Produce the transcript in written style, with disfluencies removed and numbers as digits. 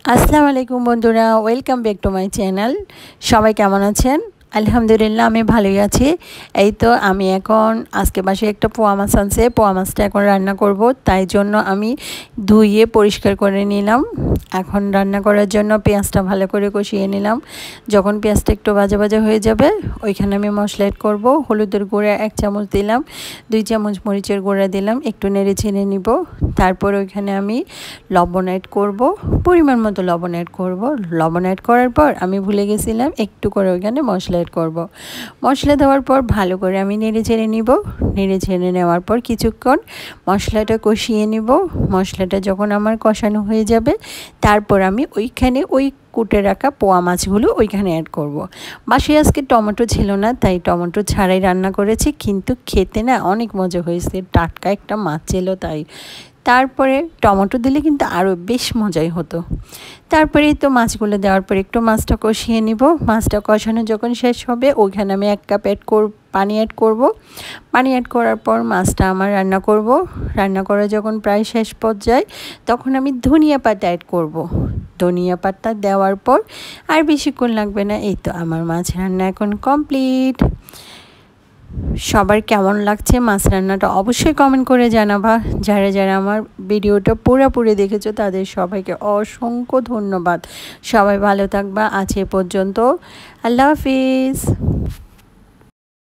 আসসালামু আলাইকুম বন্ধুরা, welcome back to my channel. সবাই কেমন আছেন? আলহামদুলিল্লাহ আমি ভালোই আছি। এই তো আমি এখন আজকে বাসায় একটা পোয়া মাছ আনছে, পোয়া মাছটা এখন রান্না করব, তাই জন্য আমি ধুইয়ে পরিষ্কার করে নিলাম। এখন রান্না করার জন্য পেঁয়াজটা ভালো করে কষিয়ে নিলাম। যখন পেঁয়াজটা একটু ভাজা ভাজা হয়ে যাবে ওইখানে আমি মশলা অ্যাড করব। হলুদের গুঁড়া 1 চামচ দিলাম, 2 চামচ মরিচের গুঁড়া দিলাম, একটু নেড়ে ছেড়ে নিব। তারপর ওইখানে আমি লবণ অ্যাড করব, পরিমাণ মতো লবণ অ্যাড করব। লবণ অ্যাড করার পর আমি ভুলে গেছিলাম একটু করে ওইখানে মশলা অ্যাড করব। মশলা দেওয়ার পর ভালো করে আমি নেড়ে ছেড়ে নিব। নেড়ে ছেড়ে নেওয়ার পর কিছুক্ষণ মশলাটা কষিয়ে নিব। মশলাটা যখন আমার কষানো হয়ে যাবে তারপর আমি ওইখানে ওই কুটে রাখা পোয়া মাছগুলো ওইখানে অ্যাড করব। বাসায় আজকে টমেটো ছিল না, তাই টমেটো ছাড়াই রান্না করেছি, কিন্তু খেতে না অনেক মজা হয়েছে। টাটকা একটা মাছ ছিল তাই। তারপরে টমেটো দিলে কিন্তু আরও বেশ মজাই হতো। তারপরেই তো মাছগুলো দেওয়ার পর একটু মাছটা কষিয়ে নিব। মাছটা কষানো যখন শেষ হবে ওইখানে আমি 1 কাপ পানি অ্যাড করব। পানি অ্যাড করার পর মাছটা আমার রান্না করব। রান্না করা যখন প্রায় শেষ পর্যায়ে তখন আমি ধনিয়া পাতা অ্যাড করব। ধনিয়া পাতা দেওয়ার পর আর বেশিক্ষণ লাগবে না, এই তো আমার মাছ রান্না এখন কমপ্লিট। সবার কেমন লাগছে মাছ রান্নাটা অবশ্যই কমেন্ট করে জানাবা। যারা যারা আমার ভিডিওটা পুরোপুরি দেখেছো তাদের সবাইকে অসংখ্য ধন্যবাদ। সবাই ভালো থাকবা। আজ এ পর্যন্ত, আল্লাহ হাফিজ।